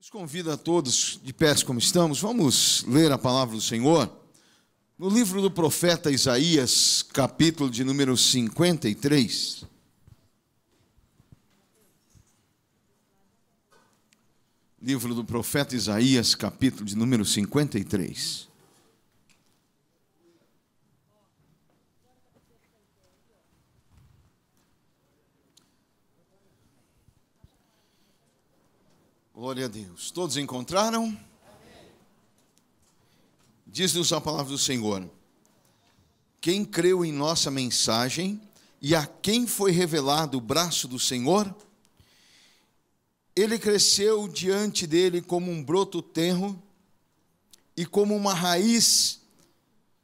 Os convido a todos, de pé como estamos, vamos ler a palavra do Senhor. No livro do profeta Isaías, capítulo de número 53. Livro do profeta Isaías, capítulo de número 53. Glória a Deus. Todos encontraram? Amém. Diz-nos a palavra do Senhor: quem creu em nossa mensagem e a quem foi revelado o braço do Senhor, ele cresceu diante dele como um broto tenro e como uma raiz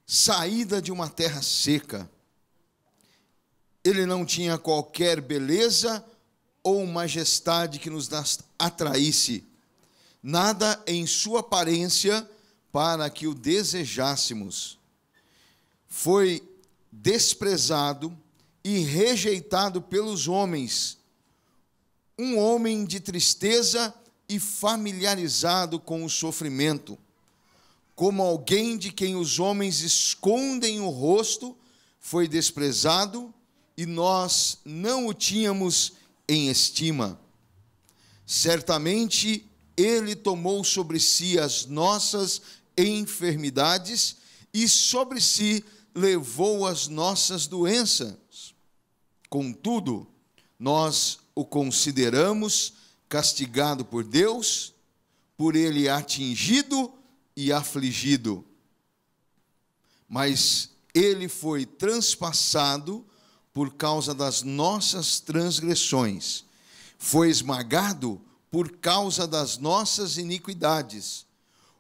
saída de uma terra seca. Ele não tinha qualquer beleza ou majestade que nos atraísse, nada em sua aparência para que o desejássemos. Foi desprezado e rejeitado pelos homens, um homem de tristeza e familiarizado com o sofrimento, como alguém de quem os homens escondem o rosto, foi desprezado e nós não o tínhamos em estima. Certamente ele tomou sobre si as nossas enfermidades e sobre si levou as nossas doenças. Contudo, nós o consideramos castigado por Deus, por ele atingido e afligido. Mas ele foi transpassado por causa das nossas transgressões, foi esmagado por causa das nossas iniquidades.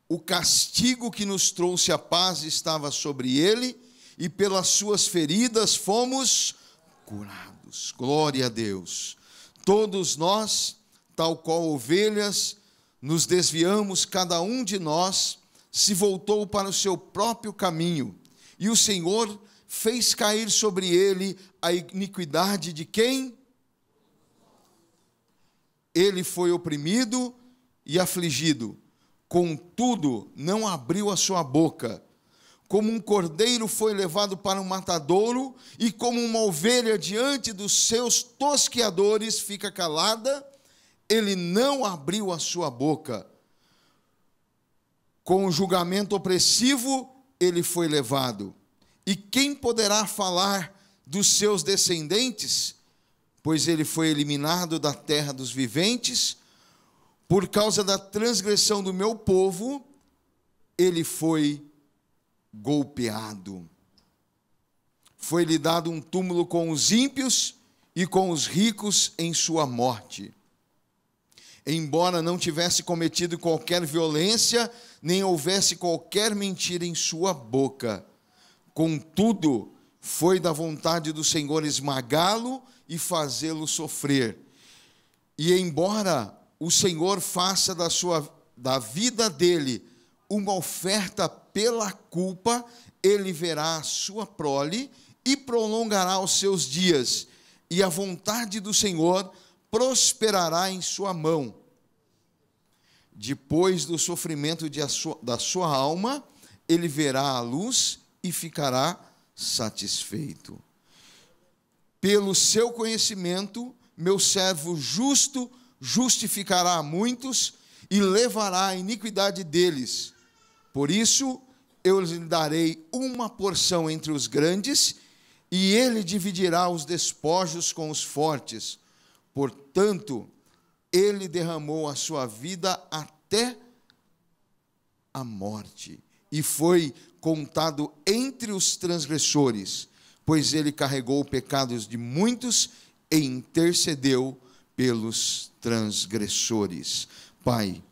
O castigo que nos trouxe a paz estava sobre ele, e pelas suas feridas fomos curados. Glória a Deus. Todos nós, tal qual ovelhas, nos desviamos, cada um de nós se voltou para o seu próprio caminho, e o Senhor fez cair sobre ele a iniquidade de quem? Ele foi oprimido e afligido, contudo não abriu a sua boca. Como um cordeiro foi levado para um matadouro, e como uma ovelha diante dos seus tosqueadores fica calada, ele não abriu a sua boca. Com o julgamento opressivo ele foi levado. E quem poderá falar dos seus descendentes? Pois ele foi eliminado da terra dos viventes, por causa da transgressão do meu povo, ele foi golpeado. Foi-lhe dado um túmulo com os ímpios e com os ricos em sua morte. Embora não tivesse cometido qualquer violência, nem houvesse qualquer mentira em sua boca, contudo, foi da vontade do Senhor esmagá-lo e fazê-lo sofrer. E embora o Senhor faça da vida dele uma oferta pela culpa, ele verá a sua prole e prolongará os seus dias, e a vontade do Senhor prosperará em sua mão. Depois do sofrimento da sua alma, ele verá a luz e ficará satisfeito. Pelo seu conhecimento, meu servo justo justificará a muitos e levará a iniquidade deles. Por isso, eu lhe darei uma porção entre os grandes, e ele dividirá os despojos com os fortes. Portanto, ele derramou a sua vida até a morte, e foi contado entre os transgressores, pois ele carregou os pecados de muitos e intercedeu pelos transgressores. Pai,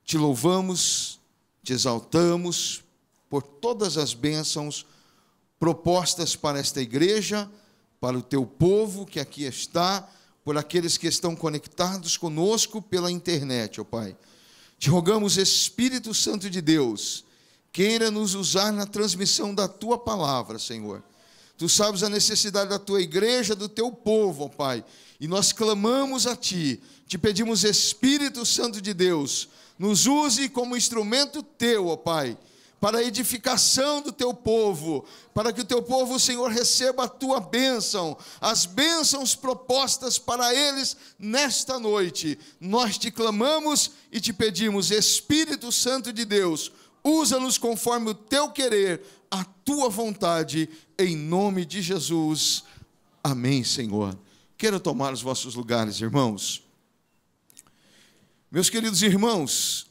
te louvamos, te exaltamos por todas as bênçãos propostas para esta igreja, para o teu povo que aqui está, por aqueles que estão conectados conosco pela internet, ó Pai. Te rogamos, Espírito Santo de Deus, queira nos usar na transmissão da tua palavra, Senhor. Tu sabes a necessidade da tua igreja, do teu povo, ó Pai. E nós clamamos a Ti, te pedimos, Espírito Santo de Deus, nos use como instrumento Teu, ó Pai, para a edificação do Teu povo, para que o Teu povo, Senhor, receba a Tua bênção, as bênçãos propostas para eles nesta noite. Nós te clamamos e te pedimos, Espírito Santo de Deus, usa-nos conforme o Teu querer, a Tua vontade, em nome de Jesus. Amém, Senhor. Quero tomar os vossos lugares, irmãos. Meus queridos irmãos,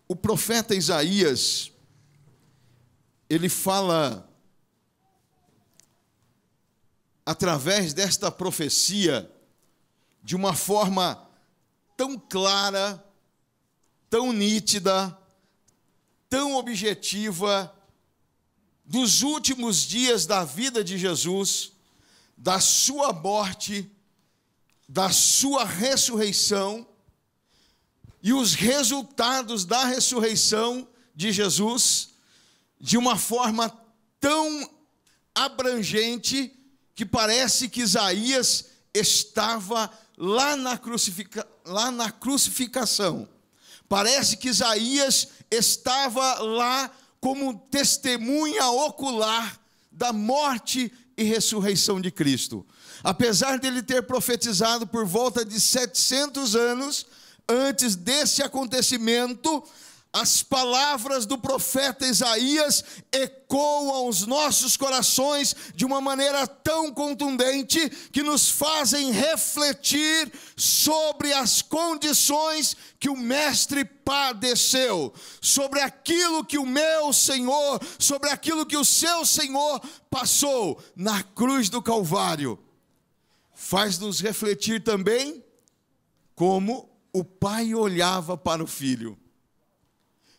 o profeta Isaías, ele fala, através desta profecia, de uma forma tão clara, tão nítida, tão objetiva, dos últimos dias da vida de Jesus, da sua morte, da sua ressurreição, e os resultados da ressurreição de Jesus, de uma forma tão abrangente, que parece que Isaías estava lá na crucificação. Parece que Isaías estava lá como testemunha ocular da morte e ressurreição de Cristo. Apesar dele ter profetizado por volta de 700 anos antes desse acontecimento, as palavras do profeta Isaías ecoam aos nossos corações de uma maneira tão contundente que nos fazem refletir sobre as condições que o Mestre padeceu, sobre aquilo que o meu Senhor, sobre aquilo que o seu Senhor passou na cruz do Calvário. Faz-nos refletir também como o Pai olhava para o Filho.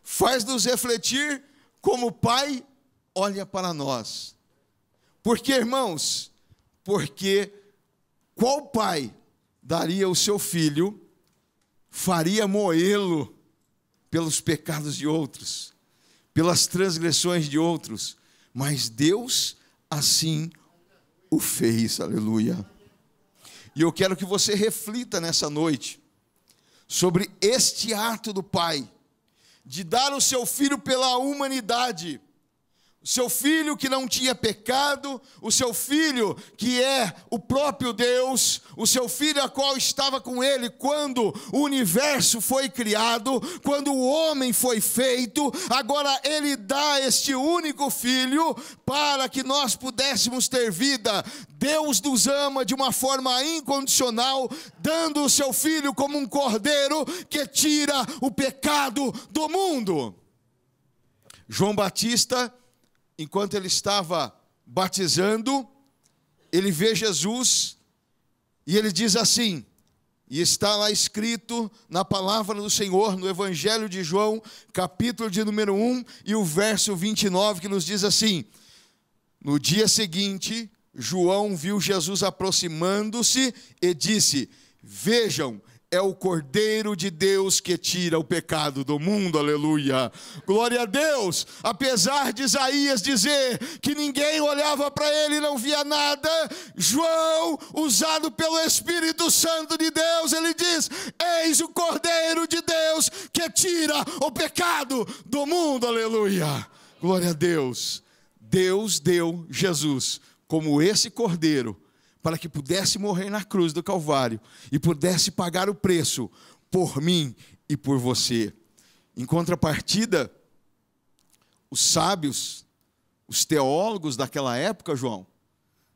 Faz-nos refletir como o Pai olha para nós. Por que, irmãos? Porque qual pai daria o seu filho, faria moê-lo pelos pecados de outros, pelas transgressões de outros? Mas Deus assim o fez, aleluia. E eu quero que você reflita nessa noite sobre este ato do Pai, de dar o seu Filho pela humanidade, o seu Filho que não tinha pecado, o seu Filho que é o próprio Deus, o seu Filho a qual estava com ele quando o universo foi criado, quando o homem foi feito. Agora ele dá este único Filho para que nós pudéssemos ter vida. Deus nos ama de uma forma incondicional, dando o seu Filho como um cordeiro que tira o pecado do mundo. João Batista, enquanto ele estava batizando, ele vê Jesus e ele diz assim, e está lá escrito na palavra do Senhor, no Evangelho de João, capítulo de número 1 e o verso 29, que nos diz assim: no dia seguinte, João viu Jesus aproximando-se e disse: vejam, é o Cordeiro de Deus que tira o pecado do mundo, aleluia. Glória a Deus. Apesar de Isaías dizer que ninguém olhava para ele e não via nada, João, usado pelo Espírito Santo de Deus, ele diz: eis o Cordeiro de Deus que tira o pecado do mundo, aleluia. Glória a Deus. Deus deu Jesus como esse Cordeiro, para que pudesse morrer na cruz do Calvário e pudesse pagar o preço por mim e por você. Em contrapartida, os sábios, os teólogos daquela época, João,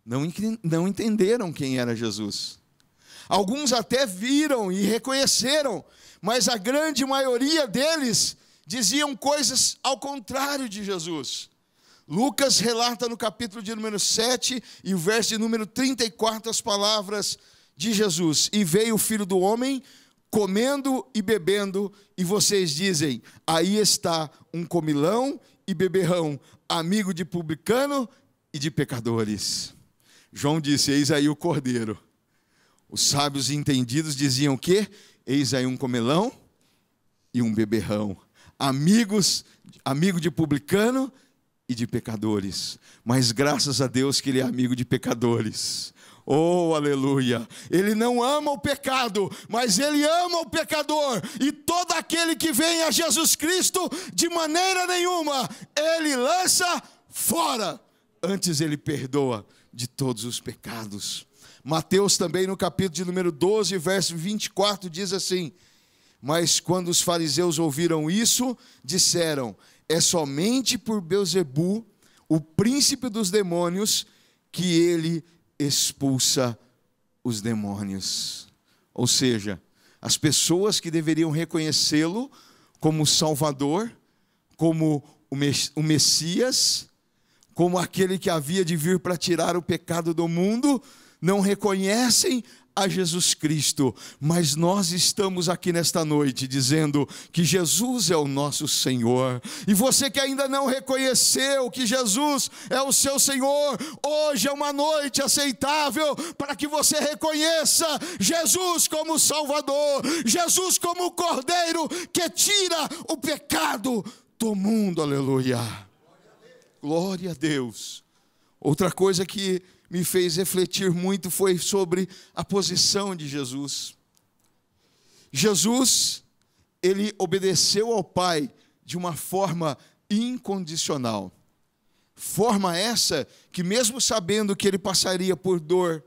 não entenderam quem era Jesus. Alguns até viram e reconheceram, mas a grande maioria deles diziam coisas ao contrário de Jesus. Lucas relata no capítulo de número 7 e o verso de número 34 as palavras de Jesus: e veio o Filho do Homem comendo e bebendo, e vocês dizem, aí está um comilão e beberrão, amigo de publicano e de pecadores. João disse: eis aí o Cordeiro. Os sábios e entendidos diziam o quê? Eis aí um comilão e um beberrão, amigo de publicano e de pecadores, mas graças a Deus que Ele é amigo de pecadores. Oh, aleluia! Ele não ama o pecado, mas Ele ama o pecador, e todo aquele que vem a Jesus Cristo, de maneira nenhuma, Ele lança fora, antes Ele perdoa de todos os pecados. Mateus também no capítulo de número 12, verso 24, diz assim: mas quando os fariseus ouviram isso, disseram: é somente por Beelzebu, o príncipe dos demônios, que ele expulsa os demônios. Ou seja, as pessoas que deveriam reconhecê-lo como Salvador, como o Messias, como aquele que havia de vir para tirar o pecado do mundo, não reconhecem a Jesus Cristo, mas nós estamos aqui nesta noite dizendo que Jesus é o nosso Senhor. E você que ainda não reconheceu que Jesus é o seu Senhor, hoje é uma noite aceitável para que você reconheça Jesus como Salvador, Jesus como o Cordeiro que tira o pecado do mundo. Aleluia! Glória a Deus. Outra coisa que me fez refletir muito foi sobre a posição de Jesus. Jesus, Ele obedeceu ao Pai de uma forma incondicional. Forma essa que, mesmo sabendo que Ele passaria por dor,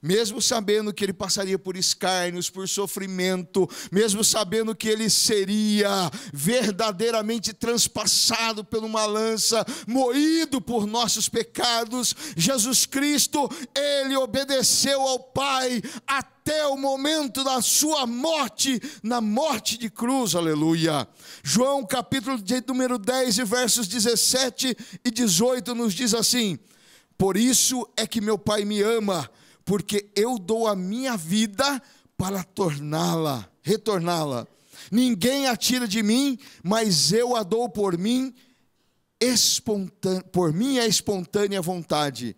mesmo sabendo que Ele passaria por escárnios, por sofrimento, mesmo sabendo que Ele seria verdadeiramente transpassado por uma lança, moído por nossos pecados, Jesus Cristo, Ele obedeceu ao Pai até o momento da sua morte, na morte de cruz. Aleluia. João capítulo de número 10 e versos 17 e 18 nos diz assim: por isso é que meu Pai me ama, porque eu dou a minha vida para retorná-la. Ninguém a tira de mim, mas eu a dou por minha espontânea vontade.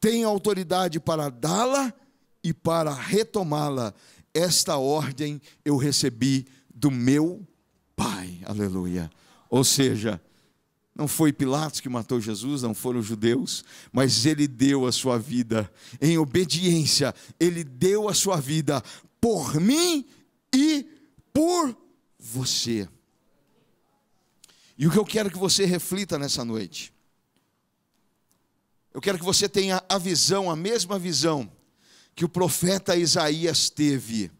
Tenho autoridade para dá-la e para retomá-la. Esta ordem eu recebi do meu Pai. Aleluia. Ou seja, não foi Pilatos que matou Jesus, não foram os judeus, mas Ele deu a sua vida em obediência. Ele deu a sua vida por mim e por você. E o que eu quero que você reflita nessa noite, eu quero que você tenha a visão, a mesma visão que o profeta Isaías teve,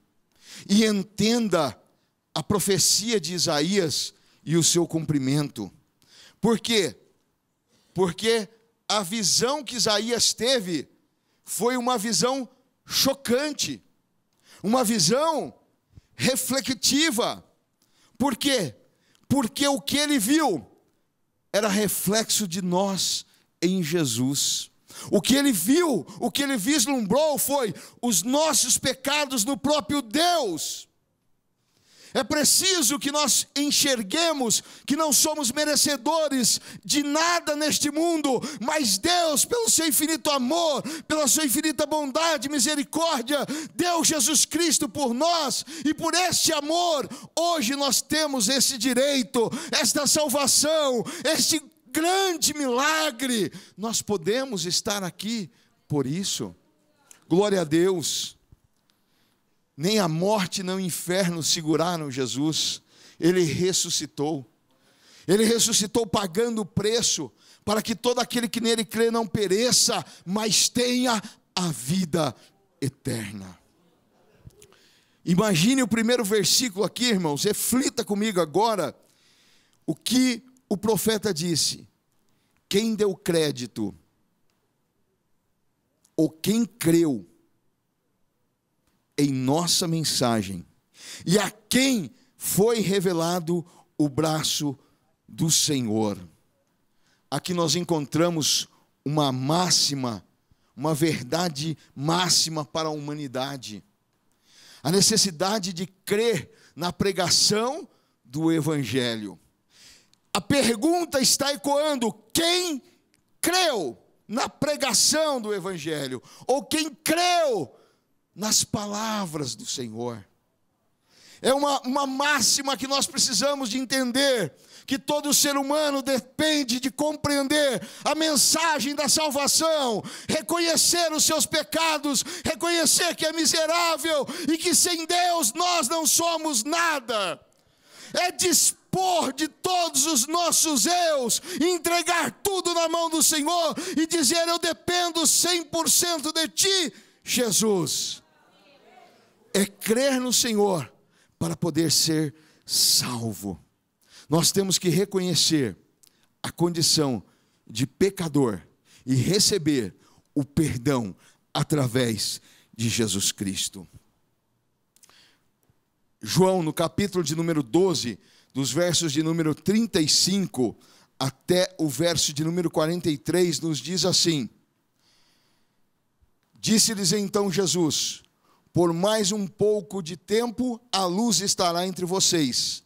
e entenda a profecia de Isaías e o seu cumprimento. Por quê? Porque a visão que Isaías teve foi uma visão chocante, uma visão reflexiva. Por quê? Porque o que ele viu era reflexo de nós em Jesus. O que ele viu, o que ele vislumbrou foi os nossos pecados no próprio Deus. É preciso que nós enxerguemos que não somos merecedores de nada neste mundo, mas Deus, pelo seu infinito amor, pela sua infinita bondade e misericórdia, deu Jesus Cristo por nós, e por este amor, hoje nós temos esse direito, esta salvação, este grande milagre. Nós podemos estar aqui por isso. Glória a Deus. Nem a morte nem o inferno seguraram Jesus. Ele ressuscitou. Ele ressuscitou pagando o preço para que todo aquele que nele crê não pereça, mas tenha a vida eterna. Imagine o primeiro versículo aqui, irmãos. Reflita comigo agora o que o profeta disse. Quem deu crédito, ou quem creu em nossa mensagem, e a quem foi revelado o braço do Senhor. Aqui nós encontramos uma máxima, uma verdade máxima para a humanidade. A necessidade de crer na pregação do Evangelho. A pergunta está ecoando: quem creu na pregação do Evangelho? Ou quem creu nas palavras do Senhor? é uma máxima que nós precisamos de entender, que todo ser humano depende de compreender a mensagem da salvação, reconhecer os seus pecados, reconhecer que é miserável e que sem Deus nós não somos nada. É dispor de todos os nossos eus, entregar tudo na mão do Senhor e dizer: eu dependo 100% de Ti, Jesus. É crer no Senhor para poder ser salvo. Nós temos que reconhecer a condição de pecador e receber o perdão através de Jesus Cristo. João, no capítulo de número 12, dos versos de número 35 até o verso de número 43, nos diz assim: disse-lhes então Jesus: por mais um pouco de tempo a luz estará entre vocês.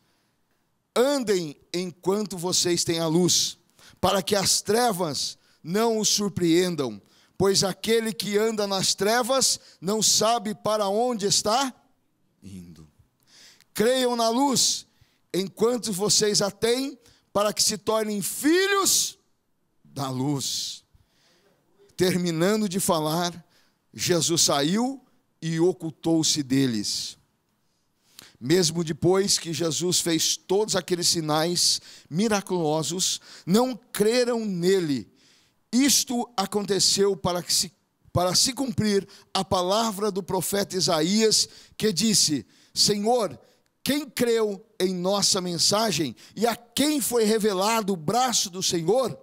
Andem enquanto vocês têm a luz, para que as trevas não os surpreendam, pois aquele que anda nas trevas não sabe para onde está indo. Creiam na luz, enquanto vocês a têm, para que se tornem filhos da luz. Terminando de falar, Jesus saiu e ocultou-se deles. Mesmo depois que Jesus fez todos aqueles sinais miraculosos, não creram nele. Isto aconteceu para se cumprir a palavra do profeta Isaías, que disse: Senhor, quem creu em nossa mensagem e a quem foi revelado o braço do Senhor?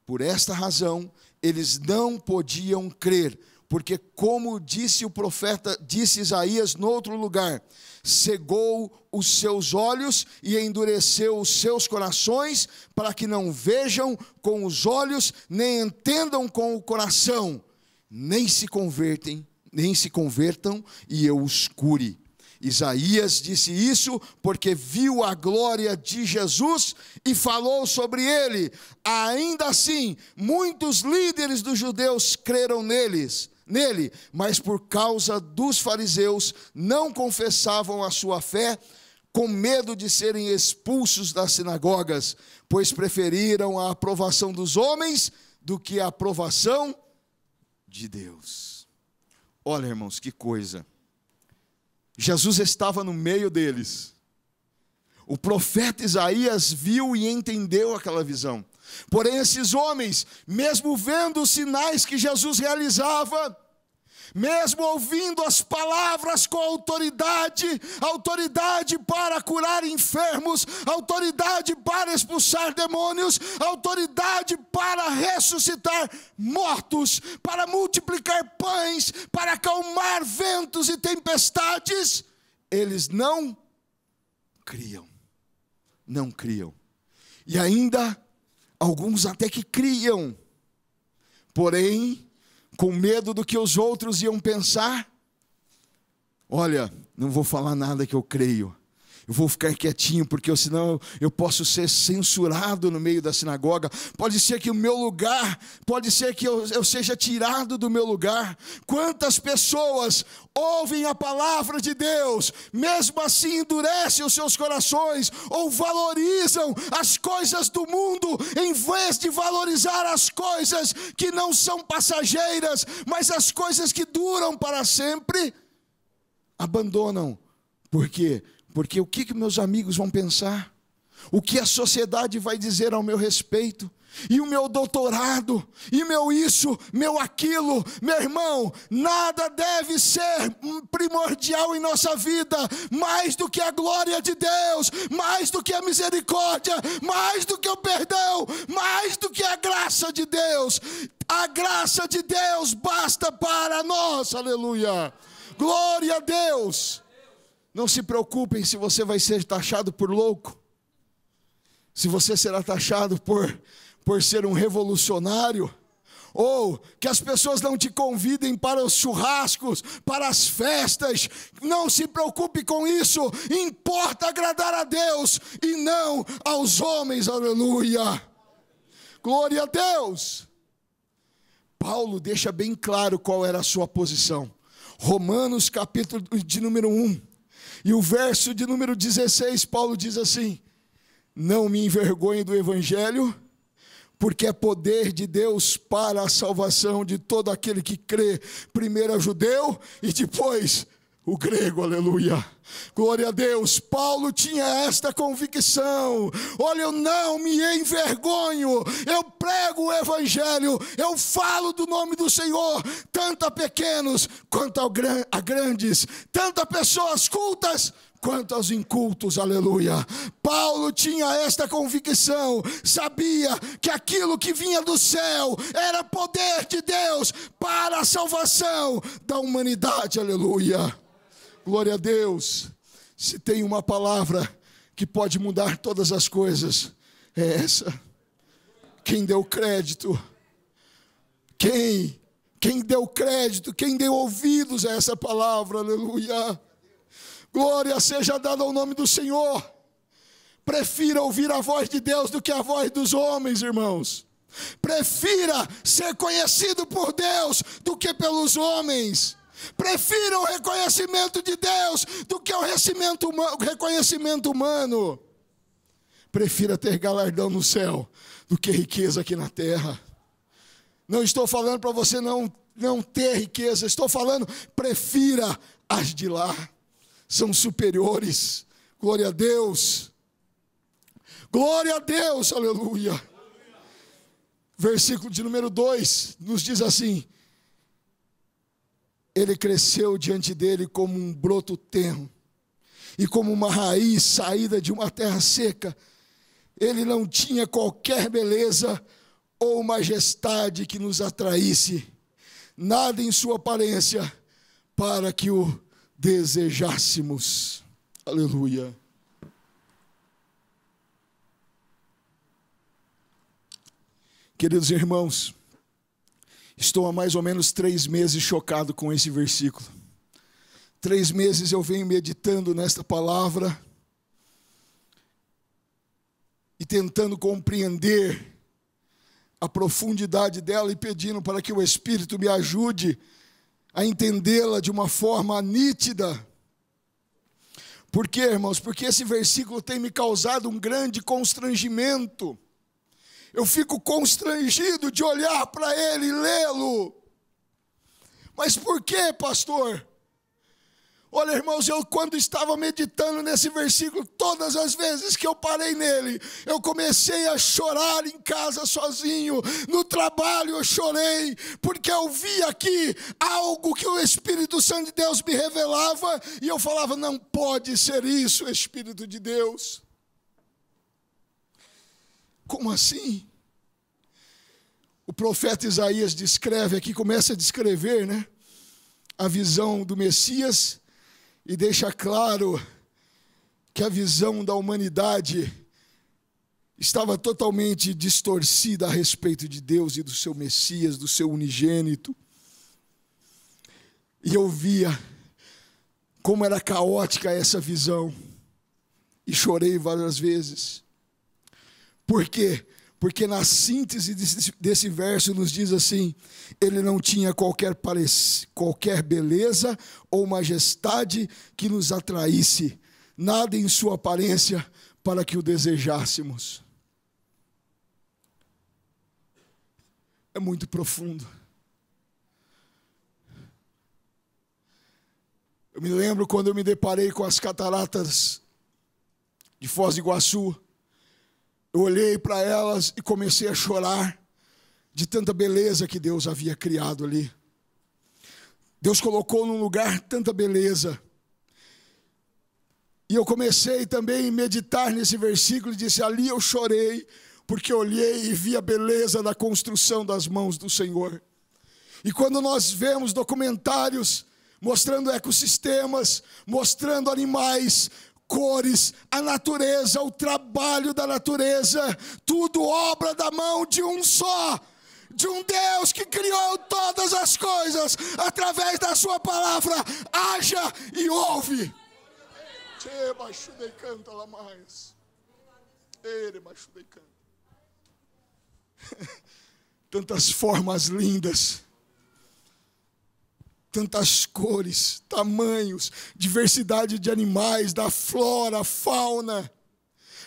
Por esta razão, eles não podiam crer, porque como disse o profeta, disse Isaías no outro lugar, cegou os seus olhos e endureceu os seus corações, para que não vejam com os olhos, nem entendam com o coração, nem se convertam, e eu os cure. Isaías disse isso porque viu a glória de Jesus e falou sobre ele. Ainda assim, muitos líderes dos judeus creram nele, mas por causa dos fariseus não confessavam a sua fé, com medo de serem expulsos das sinagogas, pois preferiram a aprovação dos homens do que a aprovação de Deus. Olha, irmãos, que coisa. Jesus estava no meio deles. O profeta Isaías viu e entendeu aquela visão. Porém, esses homens, mesmo vendo os sinais que Jesus realizava, mesmo ouvindo as palavras com autoridade para curar enfermos, autoridade para expulsar demônios, autoridade para ressuscitar mortos, para multiplicar pães, para acalmar ventos e tempestades, eles não criam. E ainda, alguns até que criam, porém, com medo do que os outros iam pensar, olha, não vou falar nada que eu creio, eu vou ficar quietinho, porque senão eu posso ser censurado no meio da sinagoga, pode ser que o meu lugar, pode ser que eu seja tirado do meu lugar. Quantas pessoas ouvem a palavra de Deus, mesmo assim endurecem os seus corações, ou valorizam as coisas do mundo, em vez de valorizar as coisas que não são passageiras, mas as coisas que duram para sempre, abandonam. Por quê? Porque o que meus amigos vão pensar? O que a sociedade vai dizer ao meu respeito? E o meu doutorado? E meu isso, meu aquilo? Meu irmão, nada deve ser primordial em nossa vida, mais do que a glória de Deus, mais do que a misericórdia, mais do que o perdão, mais do que a graça de Deus. A graça de Deus basta para nós, aleluia. Glória a Deus. Não se preocupem se você vai ser taxado por louco, se você será taxado por ser um revolucionário, ou que as pessoas não te convidem para os churrascos, para as festas. Não se preocupe com isso, importa agradar a Deus e não aos homens, aleluia. Glória a Deus. Paulo deixa bem claro qual era a sua posição. Romanos capítulo de número 1. E o verso de número 16, Paulo diz assim: não me envergonhe do evangelho, porque é poder de Deus para a salvação de todo aquele que crê, primeiro o judeu e depois o grego, aleluia. Glória a Deus. Paulo tinha esta convicção: olha, eu não me envergonho, eu prego o evangelho, eu falo do nome do Senhor, tanto a pequenos quanto a grandes, tanto a pessoas cultas quanto aos incultos, aleluia. Paulo tinha esta convicção, sabia que aquilo que vinha do céu era poder de Deus para a salvação da humanidade, aleluia. Glória a Deus. Se tem uma palavra que pode mudar todas as coisas, é essa. Quem deu crédito? Quem deu crédito? Quem deu ouvidos a essa palavra? Aleluia. Glória seja dada ao nome do Senhor. Prefira ouvir a voz de Deus do que a voz dos homens, irmãos. Prefira ser conhecido por Deus do que pelos homens. Prefira o reconhecimento de Deus do que o reconhecimento humano. Prefira ter galardão no céu do que riqueza aqui na terra. Não estou falando para você não ter riqueza. Estou falando, prefira as de lá. São superiores. Glória a Deus. Glória a Deus, aleluia. Versículo de número 2 nos diz assim: ele cresceu diante dele como um broto tenro, e como uma raiz saída de uma terra seca. Ele não tinha qualquer beleza ou majestade que nos atraísse, nada em sua aparência para que o desejássemos. Aleluia. Queridos irmãos, estou há mais ou menos 3 meses chocado com esse versículo. 3 meses eu venho meditando nesta palavra e tentando compreender a profundidade dela e pedindo para que o Espírito me ajude a entendê-la de uma forma nítida. Por quê, irmãos? Porque esse versículo tem me causado um grande constrangimento. Eu fico constrangido de olhar para ele e lê-lo. Mas por quê, pastor? Olha, irmãos, eu quando estava meditando nesse versículo, todas as vezes que eu parei nele, eu comecei a chorar em casa sozinho, no trabalho eu chorei, porque eu vi aqui algo que o Espírito Santo de Deus me revelava, e eu falava, não pode ser isso, Espírito de Deus. Como assim? O profeta Isaías descreve aqui, começa a descrever, né, a visão do Messias, e deixa claro que a visão da humanidade estava totalmente distorcida a respeito de Deus e do seu Messias, do seu unigênito. E eu via como era caótica essa visão, e chorei várias vezes. Por quê? Porque na síntese desse verso nos diz assim: ele não tinha qualquer beleza ou majestade que nos atraísse, nada em sua aparência para que o desejássemos. É muito profundo. Eu me lembro quando eu me deparei com as cataratas de Foz do Iguaçu. Eu olhei para elas e comecei a chorar de tanta beleza que Deus havia criado ali. Deus colocou num lugar tanta beleza. E eu comecei também a meditar nesse versículo e disse, ali eu chorei, porque olhei e vi a beleza da construção das mãos do Senhor. E quando nós vemos documentários mostrando ecossistemas, mostrando animais, cores, a natureza, o trabalho da natureza, tudo obra da mão de um só, de um Deus que criou todas as coisas através da sua palavra. Haja e ouve. Tantas formas lindas. tantas cores, tamanhos, diversidade de animais, da flora, fauna.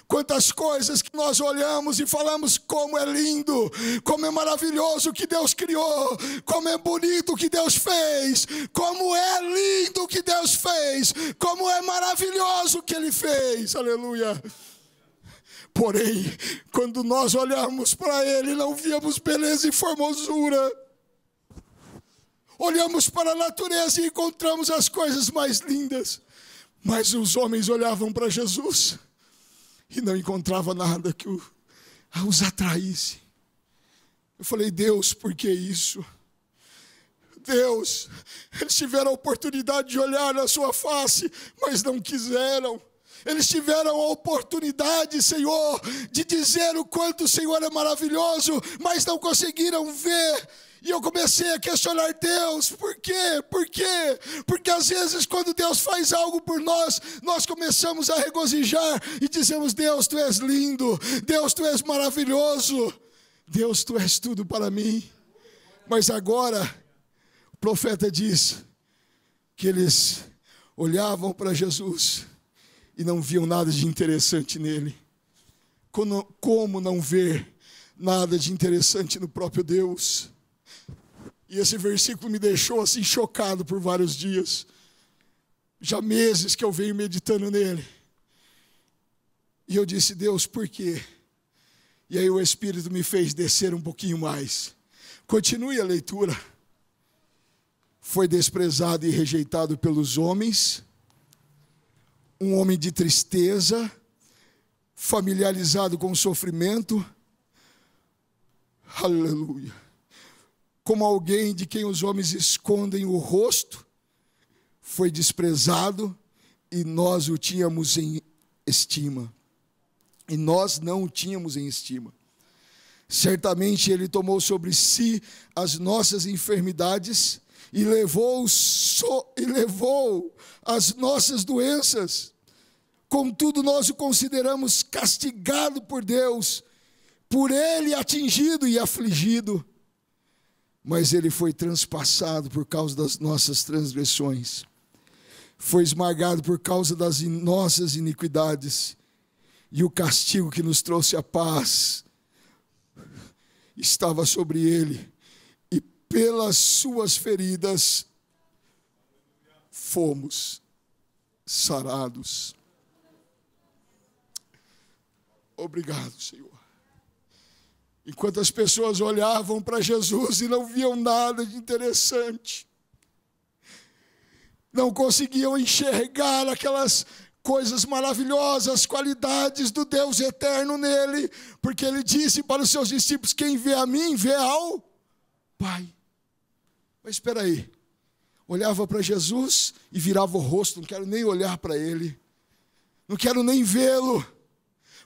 Quantas coisas que nós olhamos e falamos como é lindo, como é maravilhoso o que Deus criou, como é bonito o que Deus fez, como é lindo o que Deus fez, como é maravilhoso o que Ele fez, aleluia. Porém, quando nós olhamos para Ele, não víamos beleza e formosura. Olhamos para a natureza e encontramos as coisas mais lindas. Mas os homens olhavam para Jesus e não encontravam nada que os atraísse. Eu falei, Deus, por que isso? Deus, eles tiveram a oportunidade de olhar na sua face, mas não quiseram. Eles tiveram a oportunidade, Senhor, de dizer o quanto o Senhor é maravilhoso, mas não conseguiram ver. E eu comecei a questionar Deus, por quê? Por quê? Porque às vezes quando Deus faz algo por nós, nós começamos a regozijar e dizemos, Deus, Tu és lindo, Deus, Tu és maravilhoso, Deus, Tu és tudo para mim. Mas agora, o profeta diz que eles olhavam para Jesus e não viam nada de interessante nele. Como não ver nada de interessante no próprio Deus? E esse versículo me deixou assim chocado por vários dias. Já meses que eu venho meditando nele. E eu disse, Deus, por quê? E aí o Espírito me fez descer um pouquinho mais. Continue a leitura. Foi desprezado e rejeitado pelos homens. Um homem de tristeza, familiarizado com o sofrimento. Aleluia. Como alguém de quem os homens escondem o rosto, foi desprezado e nós o tínhamos em estima. E nós não o tínhamos em estima. Certamente Ele tomou sobre si as nossas enfermidades e levou as nossas doenças. Contudo, nós o consideramos castigado por Deus, por Ele atingido e afligido. Mas Ele foi transpassado por causa das nossas transgressões, foi esmagado por causa das nossas iniquidades, e o castigo que nos trouxe a paz estava sobre Ele, e pelas suas feridas fomos sarados. Obrigado, Senhor. Enquanto as pessoas olhavam para Jesus e não viam nada de interessante, não conseguiam enxergar aquelas coisas maravilhosas, qualidades do Deus eterno nele, porque Ele disse para os seus discípulos, quem vê a mim, vê ao Pai. Mas espera aí, olhava para Jesus e virava o rosto, não quero nem olhar para Ele, não quero nem vê-lo,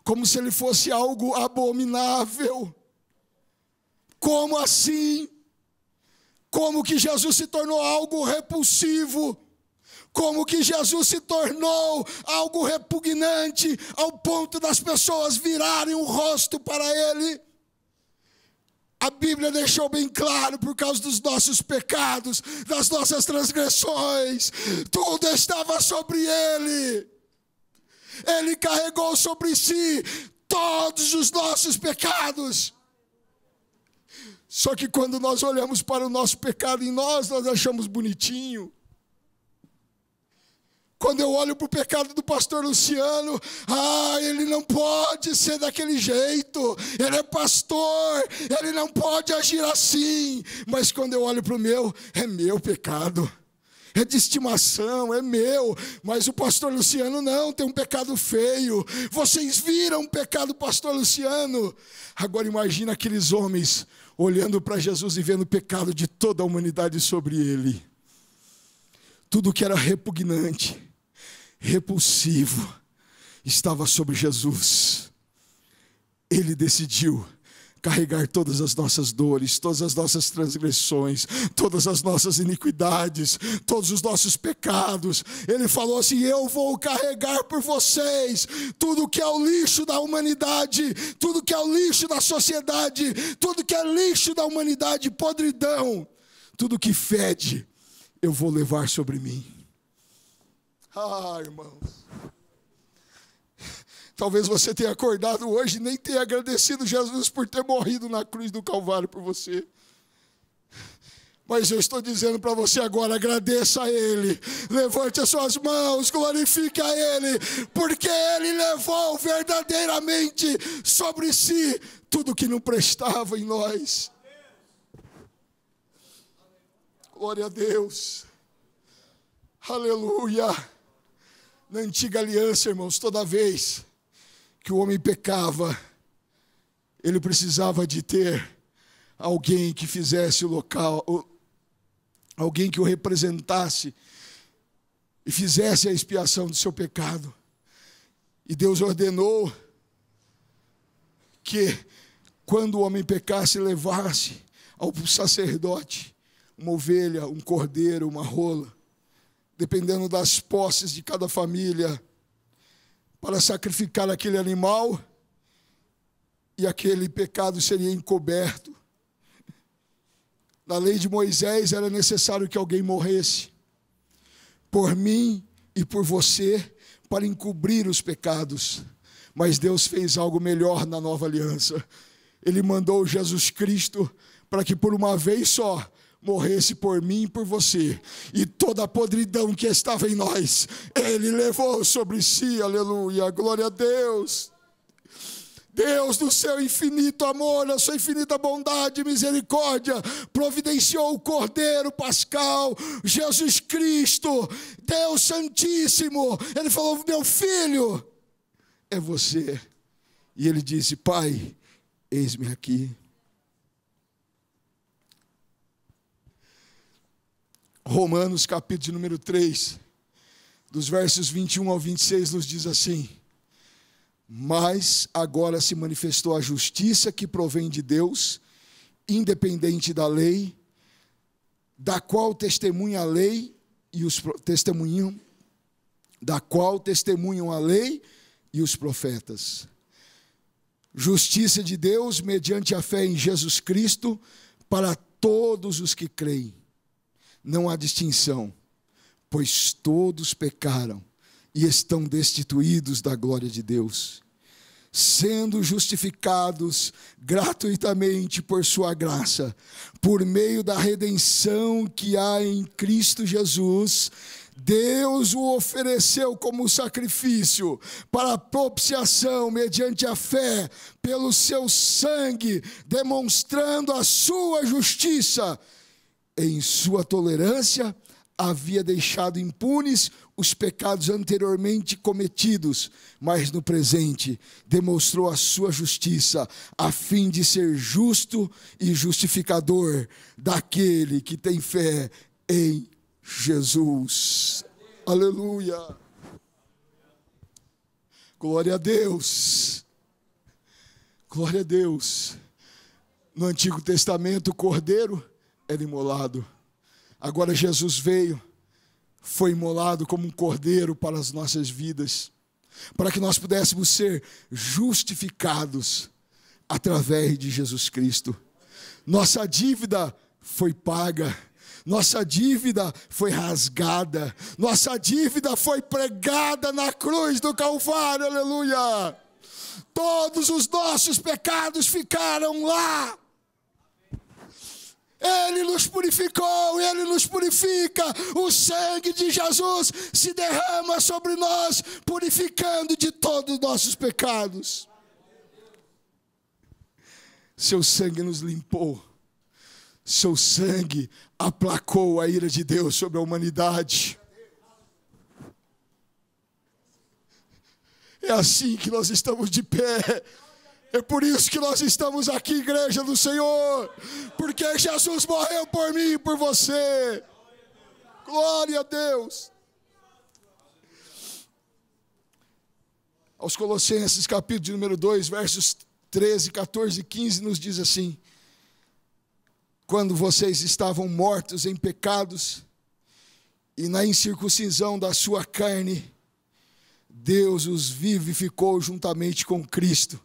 como se Ele fosse algo abominável. Como assim? Como que Jesus se tornou algo repulsivo? Como que Jesus se tornou algo repugnante ao ponto das pessoas virarem o rosto para Ele? A Bíblia deixou bem claro, por causa dos nossos pecados, das nossas transgressões, tudo estava sobre Ele. Ele carregou sobre si todos os nossos pecados. Só que quando nós olhamos para o nosso pecado em nós achamos bonitinho. Quando eu olho para o pecado do pastor Luciano, ele não pode ser daquele jeito, ele é pastor, ele não pode agir assim. Mas quando eu olho para o meu, é meu pecado, é de estimação, é meu. Mas o pastor Luciano não, tem um pecado feio. Vocês viram o pecado do pastor Luciano? Agora imagina aqueles homens olhando para Jesus e vendo o pecado de toda a humanidade sobre ele. Tudo que era repugnante, repulsivo, estava sobre Jesus. Ele decidiu carregar todas as nossas dores, todas as nossas transgressões, todas as nossas iniquidades, todos os nossos pecados. Ele falou assim: eu vou carregar por vocês tudo que é o lixo da humanidade, tudo que é o lixo da sociedade, tudo que é lixo da humanidade, podridão, tudo que fede, eu vou levar sobre mim. Irmãos, talvez você tenha acordado hoje e nem tenha agradecido Jesus por ter morrido na cruz do Calvário por você. Mas eu estou dizendo para você agora, agradeça a Ele, levante as suas mãos, glorifique a Ele, porque Ele levou verdadeiramente sobre si tudo que não prestava em nós. Glória a Deus, aleluia. Na antiga aliança, irmãos, toda vez que o homem pecava, ele precisava de ter alguém que fizesse o local, alguém que o representasse e fizesse a expiação do seu pecado. E Deus ordenou que quando o homem pecasse, levasse ao sacerdote uma ovelha, um cordeiro, uma rola, dependendo das posses de cada família, para sacrificar aquele animal, e aquele pecado seria encoberto. Na lei de Moisés era necessário que alguém morresse por mim e por você, para encobrir os pecados. Mas Deus fez algo melhor na nova aliança. Ele mandou Jesus Cristo para que por uma vez só morresse por mim e por você, e toda a podridão que estava em nós, Ele levou sobre si. Aleluia, glória a Deus. Deus, no seu infinito amor, na sua infinita bondade e misericórdia, providenciou o Cordeiro Pascal, Jesus Cristo, Deus Santíssimo. Ele falou: meu filho, é você. E ele disse: Pai, eis-me aqui. Romanos capítulo número 3, dos versos 21 ao 26, nos diz assim: mas agora se manifestou a justiça que provém de Deus, independente da lei, da qual testemunha a lei e os testemunham, da qual testemunham a lei e os profetas. Justiça de Deus mediante a fé em Jesus Cristo para todos os que creem. Não há distinção, pois todos pecaram e estão destituídos da glória de Deus, sendo justificados gratuitamente por sua graça, por meio da redenção que há em Cristo Jesus. Deus o ofereceu como sacrifício para a propiciação mediante a fé pelo seu sangue, demonstrando a sua justiça. Em sua tolerância, havia deixado impunes os pecados anteriormente cometidos, mas no presente demonstrou a sua justiça, a fim de ser justo e justificador daquele que tem fé em Jesus. Aleluia! Glória a Deus! Glória a Deus! No Antigo Testamento, o cordeiro era imolado. Agora Jesus veio, foi imolado como um cordeiro para as nossas vidas, para que nós pudéssemos ser justificados através de Jesus Cristo. Nossa dívida foi paga, nossa dívida foi rasgada, nossa dívida foi pregada na cruz do Calvário, aleluia! Todos os nossos pecados ficaram lá. Ele nos purificou, Ele nos purifica. O sangue de Jesus se derrama sobre nós, purificando de todos os nossos pecados. Seu sangue nos limpou. Seu sangue aplacou a ira de Deus sobre a humanidade. É assim que nós estamos de pé. É por isso que nós estamos aqui, igreja do Senhor, porque Jesus morreu por mim e por você. Glória a Deus. Aos Colossenses, capítulo número 2, versos 13, 14 e 15, nos diz assim: quando vocês estavam mortos em pecados e na incircuncisão da sua carne, Deus os vivificou juntamente com Cristo.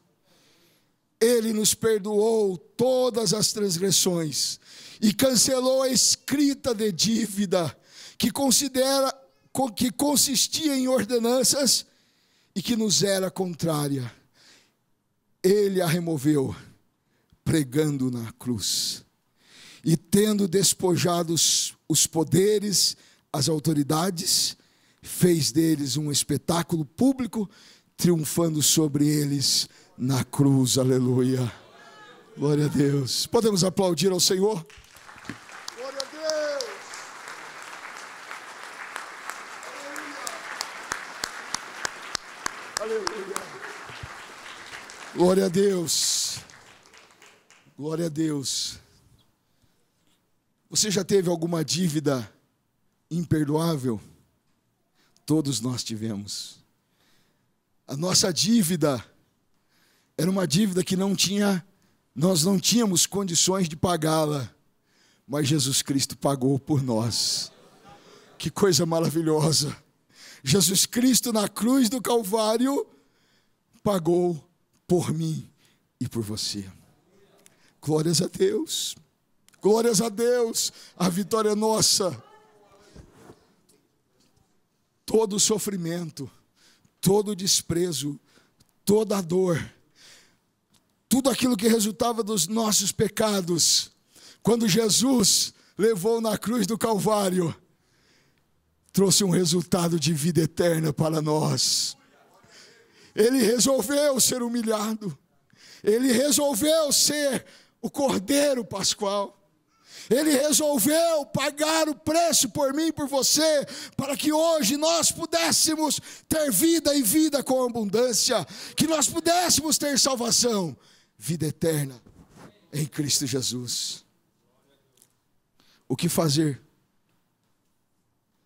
Ele nos perdoou todas as transgressões e cancelou a escrita de dívida que consistia em ordenanças e que nos era contrária. Ele a removeu, pregando na cruz. E tendo despojado os poderes, as autoridades, fez deles um espetáculo público, triunfando sobre eles na cruz. Aleluia. Glória a Deus. Podemos aplaudir ao Senhor? Glória a Deus. Aleluia. Glória a Deus. Glória a Deus. Você já teve alguma dívida imperdoável? Todos nós tivemos. A nossa dívida era uma dívida que nós não tínhamos condições de pagá-la, mas Jesus Cristo pagou por nós. Que coisa maravilhosa! Jesus Cristo na cruz do Calvário pagou por mim e por você. Glórias a Deus. Glórias a Deus. A vitória é nossa. Todo sofrimento, todo desprezo, toda dor, tudo aquilo que resultava dos nossos pecados, quando Jesus levou na cruz do Calvário, trouxe um resultado de vida eterna para nós. Ele resolveu ser humilhado. Ele resolveu ser o Cordeiro Pascual. Ele resolveu pagar o preço por mim e por você, para que hoje nós pudéssemos ter vida e vida com abundância, que nós pudéssemos ter salvação, vida eterna em Cristo Jesus. O que fazer?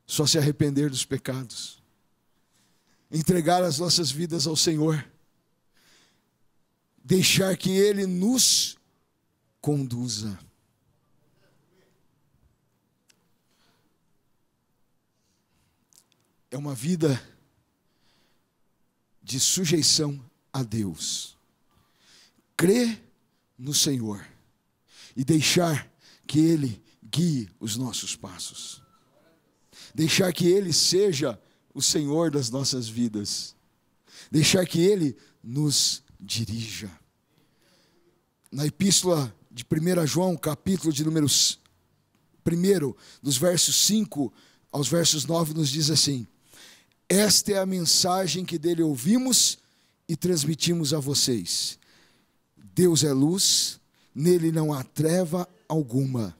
Só se arrepender dos pecados, entregar as nossas vidas ao Senhor, deixar que Ele nos conduza. É uma vida de sujeição a Deus. Crer no Senhor e deixar que Ele guie os nossos passos. Deixar que Ele seja o Senhor das nossas vidas. Deixar que Ele nos dirija. Na epístola de 1 João, capítulo de número 1, dos versos 5 aos versos 9, nos diz assim: esta é a mensagem que dele ouvimos e transmitimos a vocês. Deus é luz, nele não há treva alguma.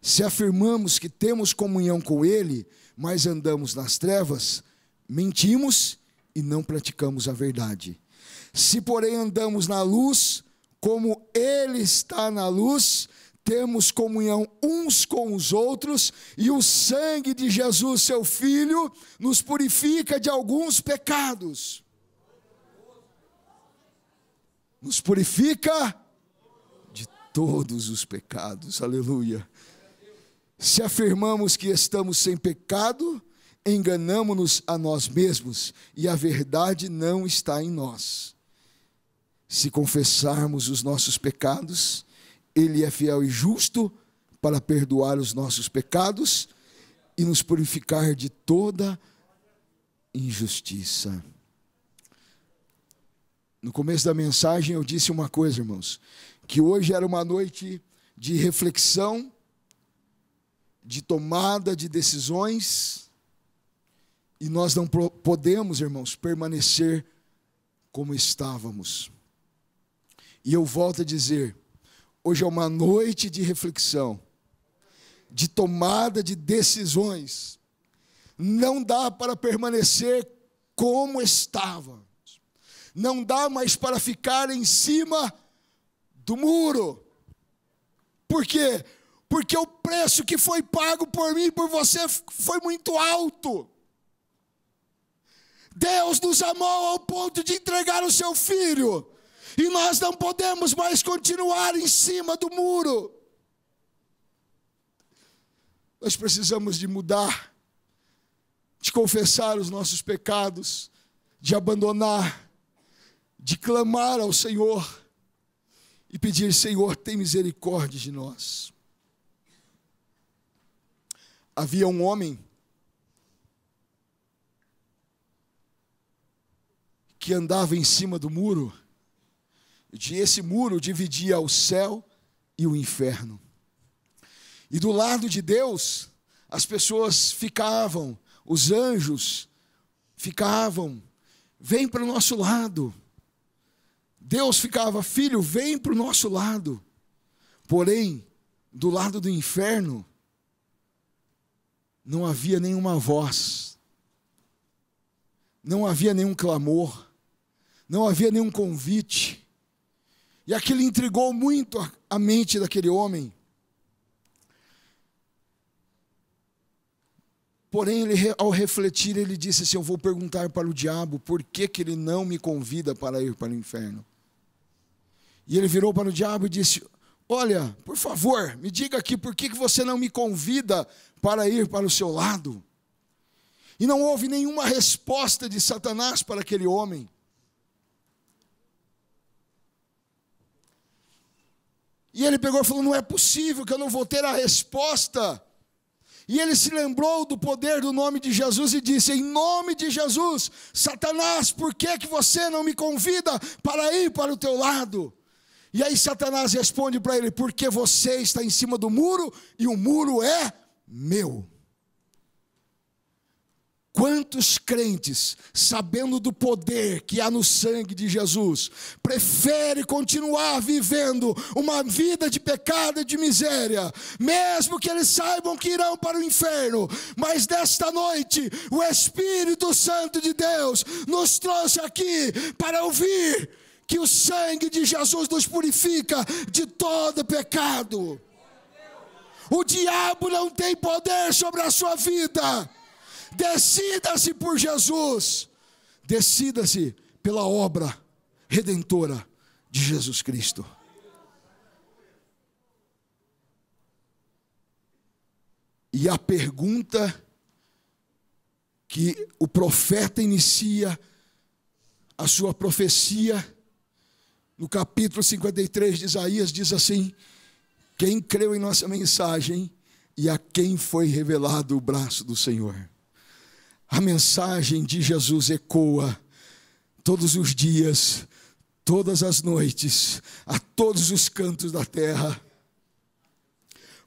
Se afirmamos que temos comunhão com ele, mas andamos nas trevas, mentimos e não praticamos a verdade. Se, porém, andamos na luz, como ele está na luz, temos comunhão uns com os outros, e o sangue de Jesus, seu Filho, nos purifica de alguns pecados. Nos purifica de todos os pecados. Aleluia. Se afirmamos que estamos sem pecado, enganamo-nos a nós mesmos, e a verdade não está em nós. Se confessarmos os nossos pecados, Ele é fiel e justo para perdoar os nossos pecados e nos purificar de toda injustiça. No começo da mensagem eu disse uma coisa, irmãos, que hoje era uma noite de reflexão, de tomada de decisões, e nós não podemos, irmãos, permanecer como estávamos. E eu volto a dizer, hoje é uma noite de reflexão, de tomada de decisões. Não dá para permanecer como estava. Não dá mais para ficar em cima do muro. Por quê? Porque o preço que foi pago por mim e por você foi muito alto. Deus nos amou ao ponto de entregar o seu Filho. E nós não podemos mais continuar em cima do muro. Nós precisamos de mudar, de confessar os nossos pecados, de abandonar, de clamar ao Senhor e pedir: Senhor, tem misericórdia de nós. Havia um homem que andava em cima do muro, e esse muro dividia o céu e o inferno. E do lado de Deus, as pessoas ficavam, os anjos ficavam, vem para o nosso lado. Deus ficava, filho, vem para o nosso lado. Porém, do lado do inferno, não havia nenhuma voz, não havia nenhum clamor, não havia nenhum convite. E aquilo intrigou muito a mente daquele homem. Porém, ao refletir, ele disse assim: eu vou perguntar para o diabo por que ele não me convida para ir para o inferno. E ele virou para o diabo e disse: olha, por favor, me diga aqui por que você não me convida para ir para o seu lado. E não houve nenhuma resposta de Satanás para aquele homem. E ele pegou e falou: não é possível que eu não vou ter a resposta. E ele se lembrou do poder do nome de Jesus e disse: em nome de Jesus, Satanás, por que você não me convida para ir para o teu lado? E aí Satanás responde para ele: porque você está em cima do muro e o muro é meu. Quantos crentes, sabendo do poder que há no sangue de Jesus, preferem continuar vivendo uma vida de pecado e de miséria, mesmo que eles saibam que irão para o inferno, mas desta noite o Espírito Santo de Deus nos trouxe aqui para ouvir que o sangue de Jesus nos purifica de todo pecado. O diabo não tem poder sobre a sua vida. Decida-se por Jesus, decida-se pela obra redentora de Jesus Cristo. E a pergunta que o profeta inicia a sua profecia no capítulo 53 de Isaías diz assim: quem creu em nossa mensagem e a quem foi revelado o braço do Senhor. A mensagem de Jesus ecoa todos os dias, todas as noites, a todos os cantos da terra.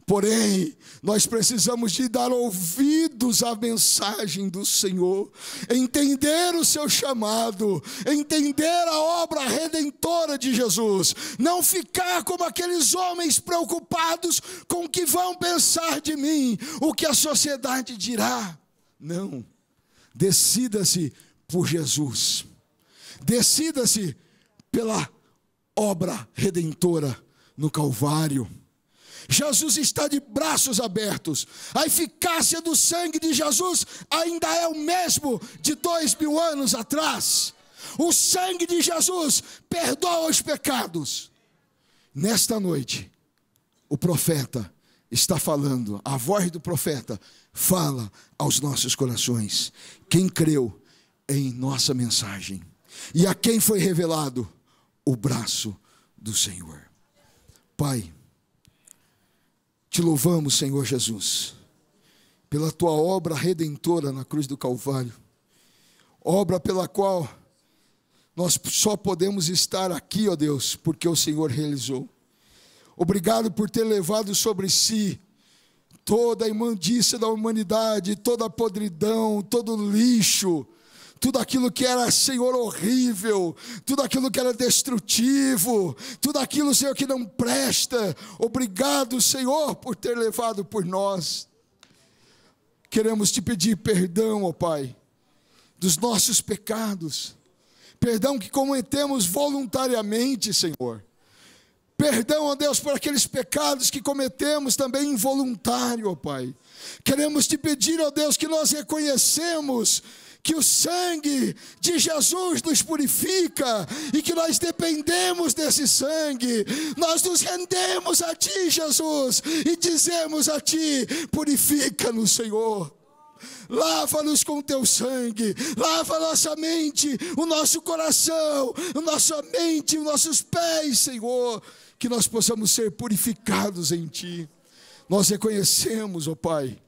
Porém, nós precisamos de dar ouvidos à mensagem do Senhor, entender o seu chamado, entender a obra redentora de Jesus, não ficar como aqueles homens preocupados com o que vão pensar de mim, o que a sociedade dirá. Não. Decida-se por Jesus. Decida-se pela obra redentora no Calvário. Jesus está de braços abertos. A eficácia do sangue de Jesus ainda é o mesmo de 2000 anos atrás. O sangue de Jesus perdoa os pecados. Nesta noite, o profeta está falando, a voz do profeta fala aos nossos corações. Quem creu em nossa mensagem e a quem foi revelado o braço do Senhor. Pai, te louvamos, Senhor Jesus, pela tua obra redentora na cruz do Calvário, obra pela qual nós só podemos estar aqui, ó Deus, porque o Senhor realizou. Obrigado por ter levado sobre si toda a imundícia da humanidade, toda a podridão, todo o lixo, tudo aquilo que era, Senhor, horrível, tudo aquilo que era destrutivo, tudo aquilo, Senhor, que não presta. Obrigado, Senhor, por ter levado por nós. Queremos te pedir perdão, ó Pai, dos nossos pecados, perdão que cometemos voluntariamente, Senhor. Perdão, ó Deus, por aqueles pecados que cometemos também involuntário, ó Pai. Queremos te pedir, ó Deus, que nós reconhecemos que o sangue de Jesus nos purifica e que nós dependemos desse sangue. Nós nos rendemos a Ti, Jesus, e dizemos a Ti: purifica-nos, Senhor. Lava-nos com teu sangue, lava a nossa mente, o nosso coração, a nossa mente, os nossos pés, Senhor, que nós possamos ser purificados em Ti. Nós reconhecemos, ó Pai,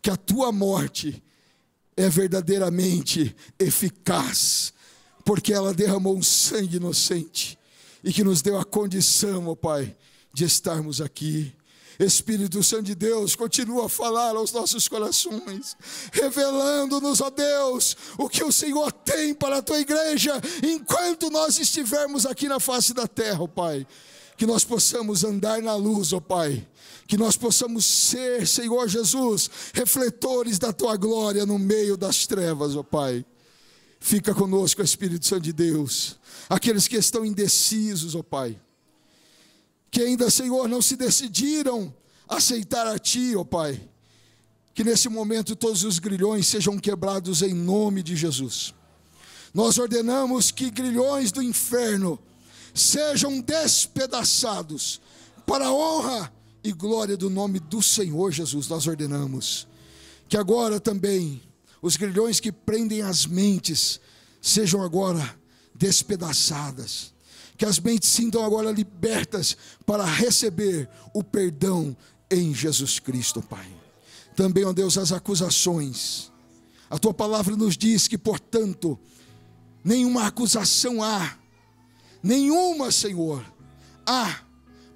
que a Tua morte é verdadeiramente eficaz porque ela derramou um sangue inocente e que nos deu a condição, ó Pai, de estarmos aqui. Espírito Santo de Deus, continua a falar aos nossos corações, revelando-nos, ó Deus, o que o Senhor tem para a tua igreja, enquanto nós estivermos aqui na face da terra, ó Pai. Que nós possamos andar na luz, ó Pai. Que nós possamos ser, Senhor Jesus, refletores da tua glória no meio das trevas, ó Pai. Fica conosco, Espírito Santo de Deus. Aqueles que estão indecisos, ó Pai, que ainda, Senhor, não se decidiram a aceitar a Ti, ó Pai, que nesse momento todos os grilhões sejam quebrados em nome de Jesus. Nós ordenamos que grilhões do inferno sejam despedaçados, para a honra e glória do nome do Senhor Jesus. Nós ordenamos que agora também os grilhões que prendem as mentes sejam agora despedaçadas, que as mentes sintam agora libertas para receber o perdão em Jesus Cristo, Pai. Também, ó Deus, as acusações. A Tua palavra nos diz que, portanto, nenhuma acusação há, nenhuma, Senhor, há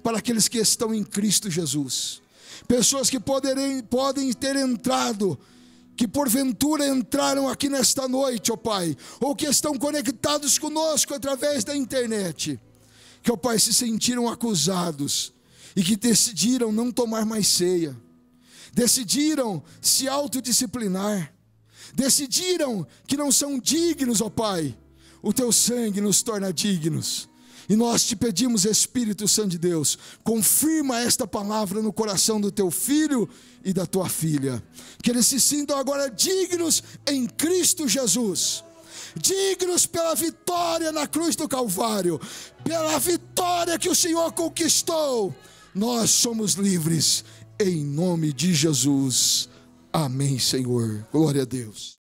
para aqueles que estão em Cristo Jesus. Pessoas que podem ter entrado, que porventura entraram aqui nesta noite, ó Pai, ou que estão conectados conosco através da internet, que, ó Pai, se sentiram acusados e que decidiram não tomar mais ceia, decidiram se autodisciplinar, decidiram que não são dignos, ó Pai. O Teu sangue nos torna dignos. E nós te pedimos, Espírito Santo de Deus, confirma esta palavra no coração do Teu filho e da Tua filha, que eles se sintam agora dignos em Cristo Jesus, dignos pela vitória na cruz do Calvário, pela vitória que o Senhor conquistou. Nós somos livres em nome de Jesus. Amém, Senhor. Glória a Deus.